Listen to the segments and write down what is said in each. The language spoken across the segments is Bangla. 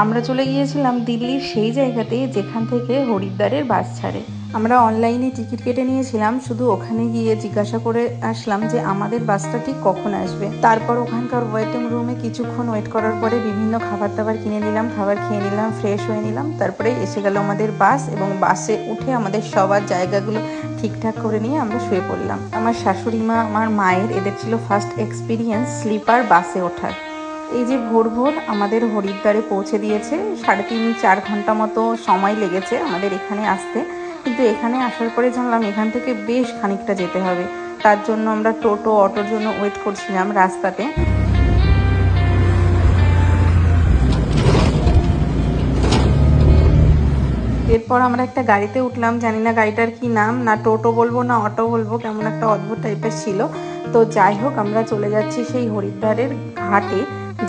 আমরা চলে গিয়েছিলাম দিল্লির সেই জায়গাতে যেখান থেকে হরিদ্বারের বাস ছাড়ে। আমরা অনলাইনে টিকিট কেটে নিয়েছিলাম, শুধু ওখানে গিয়ে জিজ্ঞাসা করে আসলাম যে আমাদের বাসটা ঠিক কখন আসবে। তারপর ওখানকার ওয়েটিং রুমে কিছুক্ষণ ওয়েট করার পরে বিভিন্ন খাবার দাবার কিনে নিলাম, খাবার খেয়ে নিলাম, ফ্রেশ হয়ে নিলাম। তারপরে এসে গেল আমাদের বাস, এবং বাসে উঠে আমাদের সবার জায়গাগুলো ঠিকঠাক করে নিয়ে আমরা শুয়ে পড়লাম। আমার শাশুড়ি মা, আমার মায়ের, এদের ছিল ফার্স্ট এক্সপিরিয়েন্স স্লিপার বাসে ওঠার। এই যে ভোর ভোর আমাদের হরিদ্বারে পৌঁছে দিয়েছে। 3.5-4 ঘন্টা মতো সময় লেগেছে আমাদের এখানে আসতে, কিন্তু এখানে আসার পরে জানলাম এখান থেকে বেশ খানিকটা যেতে হবে। তার জন্য আমরা টোটো, অটোর জন্য ওয়েট করছিলাম রাস্তাতে। এরপর আমরা একটা গাড়িতে উঠলাম, জানি না গাড়িটার কি নাম, না টোটো বলবো না অটো বলবো, কেমন একটা অদ্ভুত টাইপের ছিল। তো যাই হোক, আমরা চলে যাচ্ছি সেই হরিদ্বারের ঘাটে,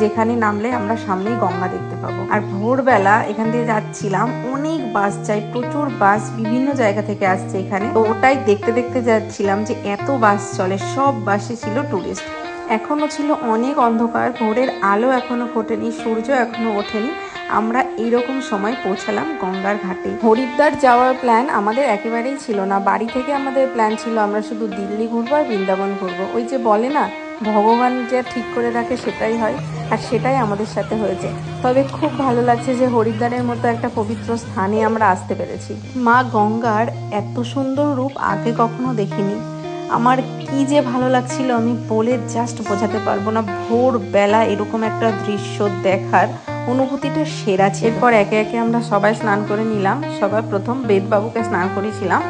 যেখানে নামলে আমরা সামনেই গঙ্গা দেখতে পাবো। আর ভোরবেলা এখান দিয়ে যাচ্ছিলাম, অনেক বাস যায়, প্রচুর বাস বিভিন্ন জায়গা থেকে আসছে এখানে। তো ওটাই দেখতে দেখতে যাচ্ছিলাম যে এত বাস চলে, সব বাসে ছিল টুরিস্ট। এখনো ছিল অনেক অন্ধকার, ভোরের আলো এখনো ফোটেনি, সূর্য এখনো ওঠেনি। আমরা এইরকম সময় পৌঁছালাম গঙ্গার ঘাটে। হরিদ্বার যাওয়ার প্ল্যান আমাদের একেবারেই ছিল না। বাড়ি থেকে আমাদের প্ল্যান ছিল আমরা শুধু দিল্লি ঘুরবো আর বৃন্দাবন ঘুরবো। ওই যে বলে না, ভগবান যা ঠিক করে রাখে সেটাই হয়, আর সেটাই আমাদের সাথে হয়েছে। তবে খুব ভালো লাগছে যে হরিদ্বারের মতো একটা পবিত্র স্থানে আমরা আসতে পেরেছি। মা গঙ্গার এত সুন্দর রূপ আগে কখনো দেখিনি। আমার কি যে ভালো লাগছিল, আমি বলে জাস্ট বোঝাতে পারবো না। ভোরবেলা এরকম একটা দৃশ্য দেখার অনুভূতিটা সেরা ছিল। এরপর একে একে আমরা সবাই স্নান করে নিলাম। সবার প্রথম বেদবাবুকে স্নান করেছিলাম,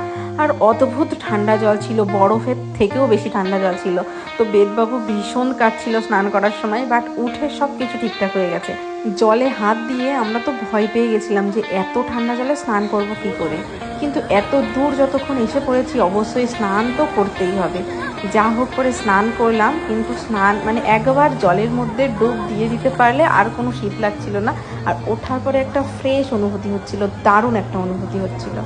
আর অদ্ভুত ঠান্ডা জল ছিল, বরফের থেকেও বেশি ঠান্ডা জল ছিল। তো বেদবাবু ভীষণ কাটছিল স্নান করার সময়, বাট উঠে সব কিছু ঠিকঠাক হয়ে গেছে। জলে হাত দিয়ে আমরা তো ভয় পেয়ে গেছিলাম যে এত ঠান্ডা জলে স্নান করব কি করে, কিন্তু এত দূর যতক্ষণ এসে পড়েছি অবশ্যই স্নান তো করতেই হবে। যা হোক করে স্নান করলাম, কিন্তু স্নান মানে একবার জলের মধ্যে ডুব দিয়ে দিতে পারলে আর কোনো শীত লাগছিল না। আর ওঠার পরে একটা ফ্রেশ অনুভূতি হচ্ছিল, দারুণ একটা অনুভূতি হচ্ছিল।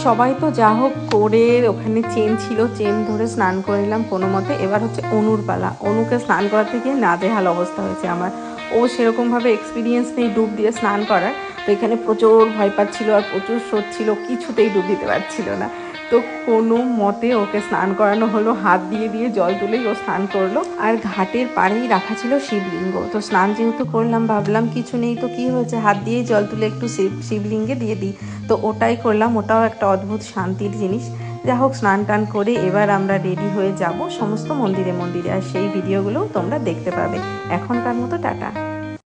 সবাই তো যা হোক করে, ওখানে চেন ছিল, চেন ধরে স্নান করে নিলাম কোনো মতে। এবার হচ্ছে অনুর পালা। অনুকে স্নান করাতে গিয়ে নাজেহাল অবস্থা হয়েছে আমার। ও সেরকমভাবে এক্সপিরিয়েন্স নেই ডুব দিয়ে স্নান করার, তো এখানে প্রচুর ভয় পাচ্ছিল আর প্রচুর স্রোত ছিল, কিছুতেই ডুব দিতে পারছিল না। তো কোনো মতে ওকে স্নান করানো হলো, হাত দিয়ে দিয়ে জল তুলেই ও স্নান করলো। আর ঘাটের পাড়েই রাখা ছিল শিবলিঙ্গ, তো স্নান যেহেতু করলাম ভাবলাম কিছু নেই তো কি হয়েছে, হাত দিয়েই জল তুলে একটু শিবলিঙ্গে দিয়ে দিই। তো ওটাই করলাম, ওটাও একটা অদ্ভুত শান্তির জিনিস। যা হোক, স্নান টান করে এবার আমরা রেডি হয়ে যাব সমস্ত মন্দিরে মন্দিরে, আর সেই ভিডিওগুলোও তোমরা দেখতে পাবে। এখনকার মতো টাটা।